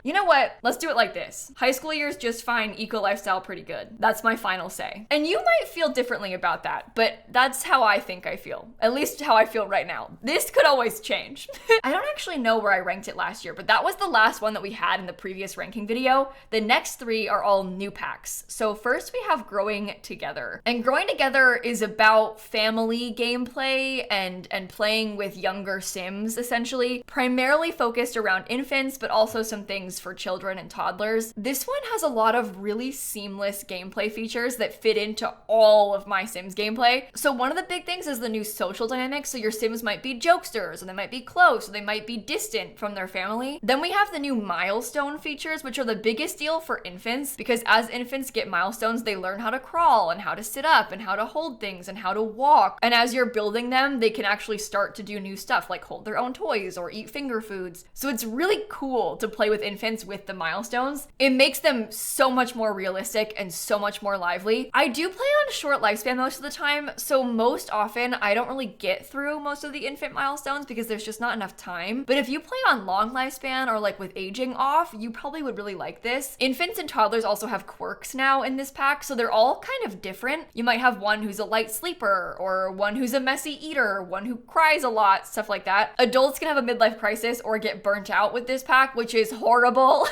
Speaker 1: You know what? Let's do it like this. High school years just fine, eco lifestyle pretty good. That's my final say. And you might feel differently about that, but that's how I think I feel. At least how I feel right now. This could always change. I don't actually know where I ranked it last year, but that was the last one that we had in the previous ranking video. The next 3 are all new packs. So first we have Growing Together. And Growing Together is about family gameplay and playing with younger Sims, essentially. Primarily focused around infants, but also some things for children and toddlers. This one has a lot of really seamless gameplay features that fit into all of my Sims gameplay. So one of the big things is the new social dynamics. So your Sims might be jokesters, or they might be close, or they might be distant from their family. Then we have the new milestone features, which are the biggest deal for infants, because as infants get milestones, they learn how to crawl and how to sit up and how to hold things and how to walk. And as you're building them, they can actually start to do new stuff like hold their own toys or eat finger foods. So it's really cool to play with infants infants with the milestones, it makes them so much more realistic and so much more lively. I do play on short lifespan most of the time, so most often I don't really get through most of the infant milestones because there's just not enough time. But if you play on long lifespan or like with aging off, you probably would really like this. Infants and toddlers also have quirks now in this pack, so they're all kind of different. You might have one who's a light sleeper, or one who's a messy eater, one who cries a lot, stuff like that. Adults can have a midlife crisis or get burnt out with this pack, which is horrible.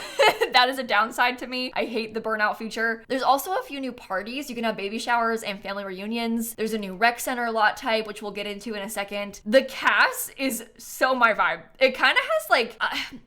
Speaker 1: That is a downside to me. I hate the burnout feature. There's also a few new parties. You can have baby showers and family reunions. There's a new rec center lot type, which we'll get into in a second. The cast is so my vibe. It kind of has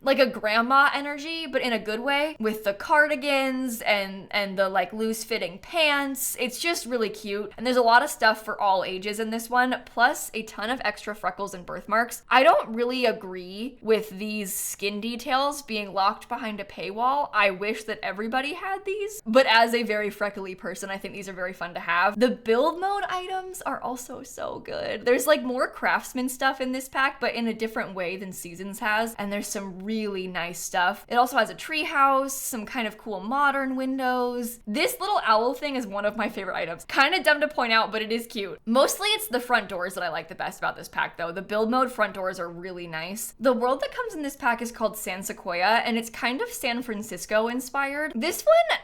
Speaker 1: like a grandma energy, but in a good way, with the cardigans and the like loose fitting pants. It's just really cute. And there's a lot of stuff for all ages in this one, plus a ton of extra freckles and birthmarks. I don't really agree with these skin details being locked behind a paywall. I wish that everybody had these, but as a very freckly person, I think these are very fun to have. The build mode items are also so good. There's like more craftsman stuff in this pack, but in a different way than Seasons has, and there's some really nice stuff. It also has a tree house, some kind of cool modern windows. This little owl thing is one of my favorite items. Kind of dumb to point out, but it is cute. Mostly it's the front doors that I like the best about this pack though. The build mode front doors are really nice. The world that comes in this pack is called San Sequoia, and it's kind of San Francisco inspired. This one,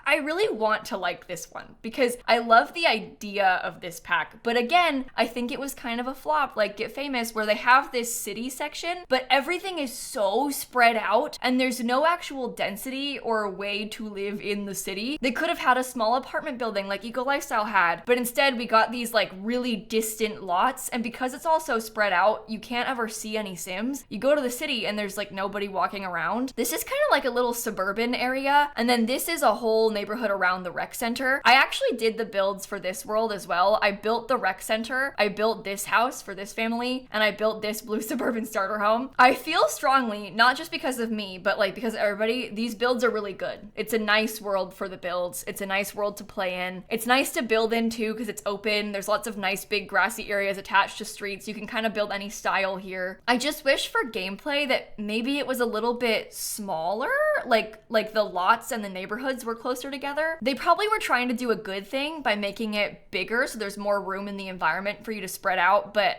Speaker 1: I really want to like this one because I love the idea of this pack. But again, I think it was kind of a flop, like Get Famous, where they have this city section, but everything is so spread out and there's no actual density or way to live in the city. They could have had a small apartment building like Eco Lifestyle had, but instead we got these like really distant lots, and because it's all so spread out, you can't ever see any Sims. You go to the city and there's like nobody walking around. This is kind of like a little suburban area, and then this is a whole neighborhood around the rec center. I actually did the builds for this world as well. I built the rec center, I built this house for this family, and I built this blue suburban starter home. I feel strongly, not just because of me, but like because of everybody, these builds are really good. It's a nice world for the builds. It's a nice world to play in. It's nice to build in too because it's open. There's lots of nice big grassy areas attached to streets. You can kind of build any style here. I just wish for gameplay that maybe it was a little bit smaller, like the lots and the neighborhoods were closer together. They probably were trying to do a good thing by making it bigger so there's more room in the environment for you to spread out, but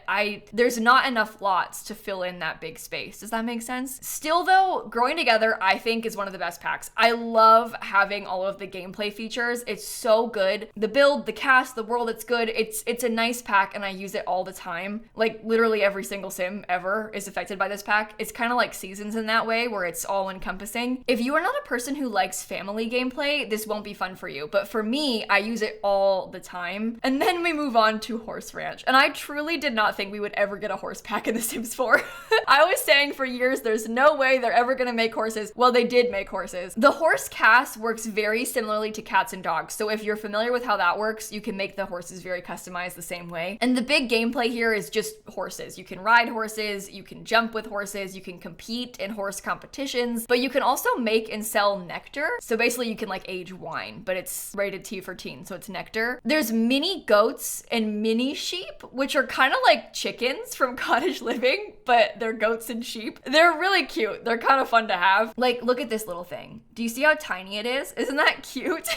Speaker 1: there's not enough lots to fill in that big space. Does that make sense? Still though, Growing Together I think is one of the best packs. I love having all of the gameplay features. It's so good. The build, the cast, the world, it's good. It's a nice pack and I use it all the time. Like literally every single sim ever is affected by this pack. It's kind of like Seasons in that way where it's all encompassing. If you are not a person who likes family gameplay, this won't be fun for you. But for me, I use it all the time. And then we move on to Horse Ranch. And I truly did not think we would ever get a horse pack in The Sims 4. I was saying for years, there's no way they're ever gonna make horses. Well, they did make horses. The horse cast works very similarly to cats and dogs. So if you're familiar with how that works, you can make the horses very customized the same way. And the big gameplay here is just horses. You can ride horses, you can jump with horses, you can compete in horse competitions, but you can also make and sell nectar. So basically you can like age wine, but it's rated T for teen, so it's nectar. There's mini goats and mini sheep, which are kind of like chickens from Cottage Living, but they're goats and sheep. They're really cute. They're kind of fun to have. Like, look at this little thing. Do you see how tiny it is? Isn't that cute?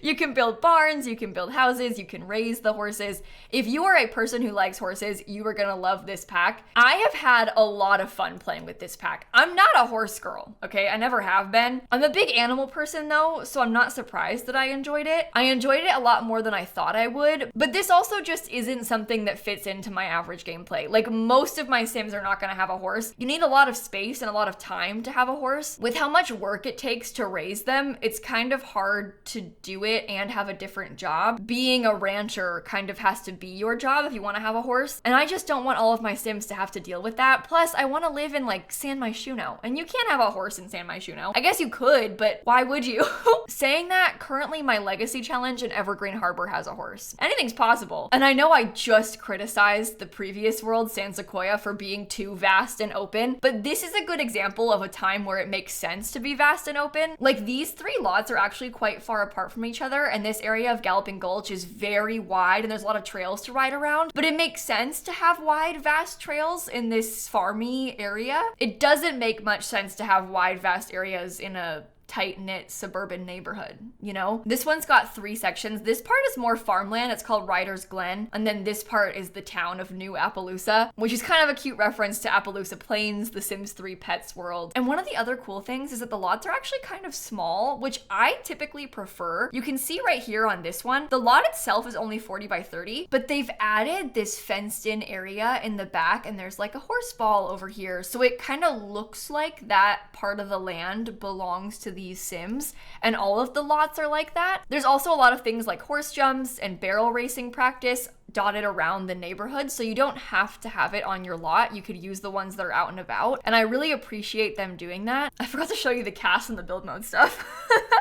Speaker 1: You can build barns, you can build houses, you can raise the horses. If you are a person who likes horses, you are gonna love this pack. I have had a lot of fun playing with this pack. I'm not a horse girl, okay? I never have been. I'm a big animal person though, so I'm not surprised that I enjoyed it. I enjoyed it a lot more than I thought I would, but this also just isn't something that fits into my average gameplay. Like most of my Sims are not gonna have a horse. You need a lot of space and a lot of time to have a horse. With how much work it takes to raise them, it's kind of hard to do it and have a different job. Being a rancher kind of has to be your job if you want to have a horse, and I just don't want all of my Sims to have to deal with that. Plus, I want to live in like San Myshuno, and you can't have a horse in San Myshuno. I guess you could, but why would you? Saying saying that, currently my legacy challenge in Evergreen Harbor has a horse. Anything's possible. And I know I just criticized the previous world, San Sequoia, for being too vast and open, but this is a good example of a time where it makes sense to be vast and open. Like, these 3 lots are actually quite far apart from each other, and this area of Galloping Gulch is very wide and there's a lot of trails to ride around, but it makes sense to have wide, vast trails in this farmy area. It doesn't make much sense to have wide, vast areas in a tight-knit suburban neighborhood, you know? This one's got 3 sections. This part is more farmland. It's called Ryder's Glen. And then this part is the town of New Appaloosa, which is kind of a cute reference to Appaloosa Plains, the Sims 3 Pets world. And one of the other cool things is that the lots are actually kind of small, which I typically prefer. You can see right here on this one, the lot itself is only 40 by 30, but they've added this fenced-in area in the back, and there's like a horse ball over here. So it kind of looks like that part of the land belongs to these Sims, and all of the lots are like that. There's also a lot of things like horse jumps and barrel racing practice dotted around the neighborhood, so you don't have to have it on your lot. You could use the ones that are out and about, and I really appreciate them doing that. I forgot to show you the cast and the build mode stuff.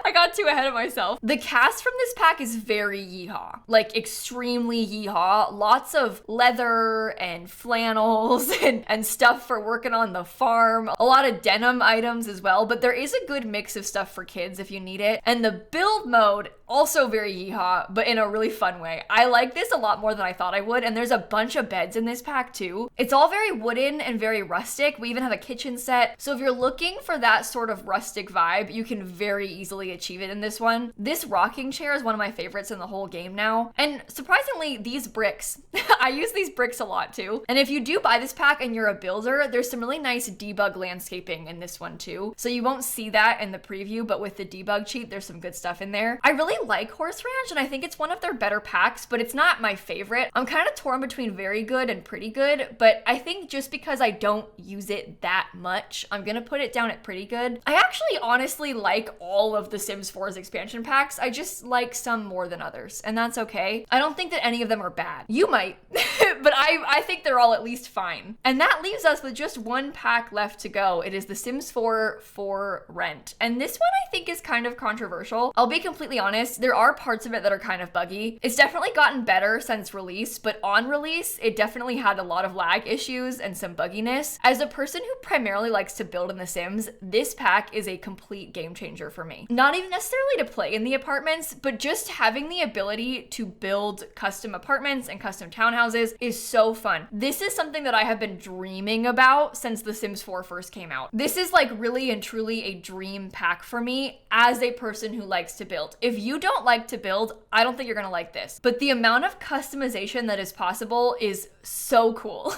Speaker 1: I got too ahead of myself. The cast from this pack is very yeehaw, like extremely yeehaw. Lots of leather and flannels and stuff for working on the farm. A lot of denim items as well, but there is a good mix of stuff for kids if you need it. And the build mode, also very yeehaw, but in a really fun way. I like this a lot more than I thought I would, and there's a bunch of beds in this pack too. It's all very wooden and very rustic. We even have a kitchen set. So if you're looking for that sort of rustic vibe, you can very easily achieve it in this one. This rocking chair is one of my favorites in the whole game now. And surprisingly, these bricks, I use these bricks a lot too. And if you do buy this pack and you're a builder, there's some really nice debug landscaping in this one too. So you won't see that in the preview, but with the debug cheat, there's some good stuff in there. I really like Horse Ranch, and I think it's one of their better packs, but it's not my favorite. I'm kind of torn between very good and pretty good, but I think just because I don't use it that much, I'm gonna put it down at pretty good. I actually honestly like all of the Sims 4's expansion packs. I just like some more than others, and that's okay. I don't think that any of them are bad. You might, but I think they're all at least fine. And that leaves us with just one pack left to go. It is the Sims 4 for rent. And this one I think is kind of controversial. I'll be completely honest, there are parts of it that are kind of buggy. It's definitely gotten better since release, but on release, it definitely had a lot of lag issues and some bugginess. As a person who primarily likes to build in The Sims, this pack is a complete game changer for me. Not even necessarily to play in the apartments, but just having the ability to build custom apartments and custom townhouses is so fun. This is something that I have been dreaming about since The Sims 4 first came out. This is like really and truly a dream pack for me as a person who likes to build. If you don't like to build, I don't think you're gonna like this. But the amount of customization that is possible is so cool.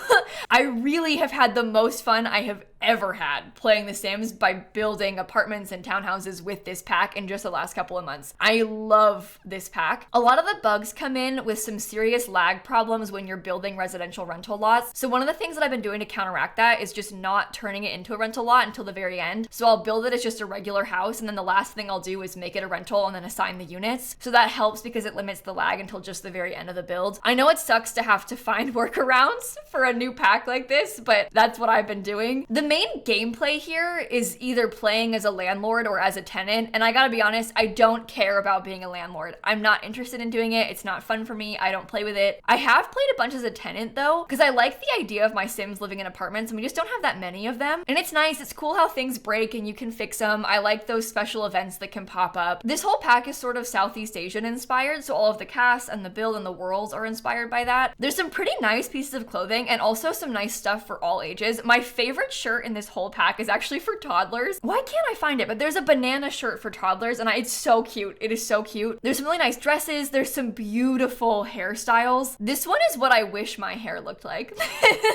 Speaker 1: I really have had the most fun I have ever had playing The Sims by building apartments and townhouses with this pack in just the last couple of months. I love this pack. A lot of the bugs come in with some serious lag problems when you're building residential rental lots. So one of the things that I've been doing to counteract that is just not turning it into a rental lot until the very end. So I'll build it as just a regular house, and then the last thing I'll do is make it a rental and then assign the units. So that helps because it limits the lag until just the very end of the build. I know it sucks to have to find workarounds for a new pack like this, but that's what I've been doing. The main gameplay here is either playing as a landlord or as a tenant, and I gotta be honest, I don't care about being a landlord. I'm not interested in doing it. It's not fun for me. I don't play with it. I have played a bunch as a tenant though, because I like the idea of my Sims living in apartments, and we just don't have that many of them. And it's nice. It's cool how things break and you can fix them. I like those special events that can pop up. This whole pack is sort of Southeast Asian inspired, so all of the cast and the build and the worlds are inspired by that. There's some pretty nice pieces of clothing and also some nice stuff for all ages. My favorite shirt in this whole pack is actually for toddlers. Why can't I find it? But there's a banana shirt for toddlers, and it's so cute. It is so cute. There's some really nice dresses. There's some beautiful hairstyles. This one is what I wish my hair looked like.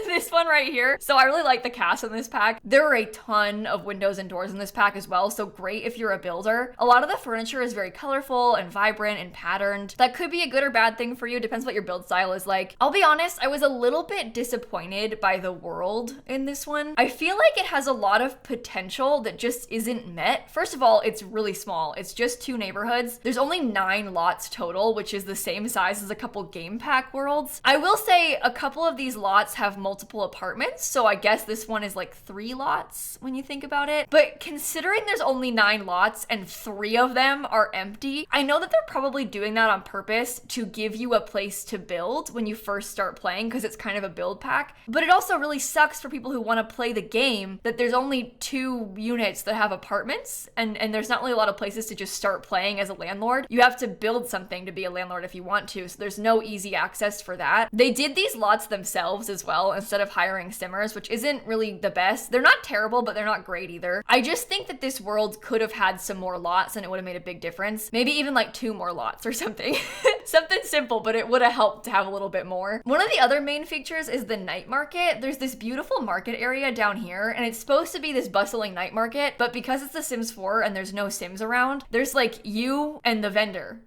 Speaker 1: This one right here. So I really like the cast in this pack. There are a ton of windows and doors in this pack as well, so great if you're a builder. A lot of the furniture is very colorful and vibrant and patterned. That could be a good or bad thing for you. Depends what your build style is like. I'll be honest, I was was a little bit disappointed by the world in this one. I feel like it has a lot of potential that just isn't met. First of all, it's really small. It's just 2 neighborhoods. There's only 9 lots total, which is the same size as a couple game pack worlds. I will say a couple of these lots have multiple apartments, so I guess this one is like 3 lots when you think about it. But considering there's only 9 lots and 3 of them are empty, I know that they're probably doing that on purpose to give you a place to build when you first start playing, because it's kind of a build pack. But it also really sucks for people who want to play the game that there's only 2 units that have apartments, and there's not really a lot of places to just start playing as a landlord. You have to build something to be a landlord if you want to, so there's no easy access for that. They did these lots themselves as well instead of hiring simmers, which isn't really the best. They're not terrible, but they're not great either. I just think that this world could have had some more lots and it would have made a big difference. Maybe even like 2 more lots or something. Something simple, but it would have helped to have a little bit more. One of the other main features is the night market. There's this beautiful market area down here, and it's supposed to be this bustling night market, but because it's The Sims 4 and there's no Sims around, there's like you and the vendor,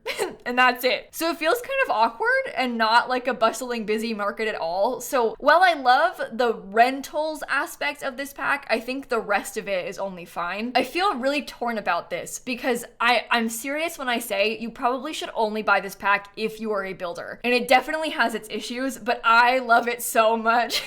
Speaker 1: and that's it. So it feels kind of awkward and not like a bustling, busy market at all. So while I love the rentals aspect of this pack, I think the rest of it is only fine. I feel really torn about this because I'm serious when I say you probably should only buy this pack if you are a builder. And it definitely has its issues, but I love it so much.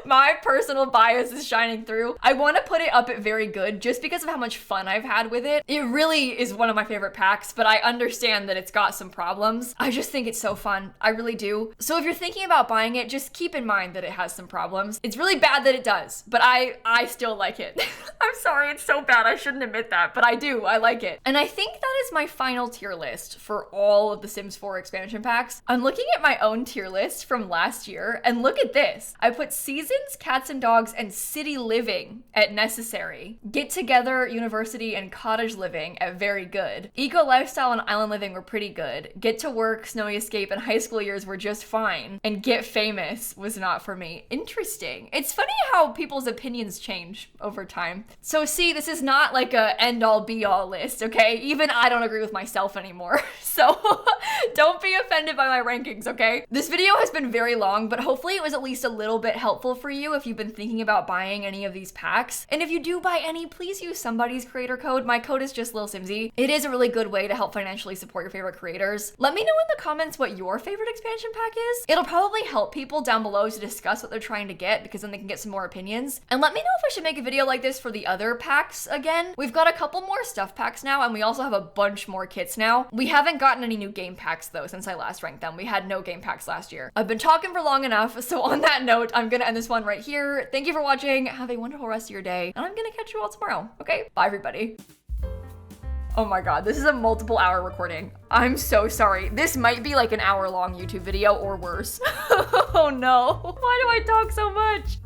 Speaker 1: My personal bias is shining through. I want to put it up at very good just because of how much fun I've had with it. It really is one of my favorite packs, but I understand that it's got some problems. I just think it's so fun. I really do. So if you're thinking about buying it, just keep in mind that it has some problems. It's really bad that it does, but I still like it. I'm sorry, it's so bad. I shouldn't admit that, but I do. I like it. And I think that is my final tier list for all of the Sims 4 expansion packs. I'm looking at my own tier list from last year, and look at this. I put Seasons, Cats and Dogs, and City Living at necessary. Get Together, University, and Cottage Living at very good. Eco Lifestyle and Island Living were pretty good. Get to Work, Snowy Escape, and High School Years were just fine. And Get Famous was not for me. Interesting. It's funny how people's opinions change over time. So see, this is not like a end-all be-all list, okay? Even I don't agree with myself anymore. So don't be offended by my rankings, okay? This video has been very long, but hopefully it was at least a little bit helpful for you if you've been thinking about buying any of these packs. And if you do buy any, please use somebody's creator code. My code is just lilsimsie. It is a really good way to help financially support your favorite creators. Let me know in the comments what your favorite expansion pack is. It'll probably help people down below to discuss what they're trying to get, because then they can get some more opinions. And let me know if I should make a video like this for the other packs again. We've got a couple more stuff packs now, and we also have a bunch more kits now. We haven't gotten any new game packs though since I last ranked them. We had no game packs last year. I've been talking for long enough, so on that note, I'm gonna end this one right here. Thank you for watching. Have a wonderful rest of your day, and I'm gonna catch you all tomorrow. Okay, bye everybody. Oh my god, this is a multiple hour recording. I'm so sorry. This might be like an hour long YouTube video or worse. Oh no. Why do I talk so much?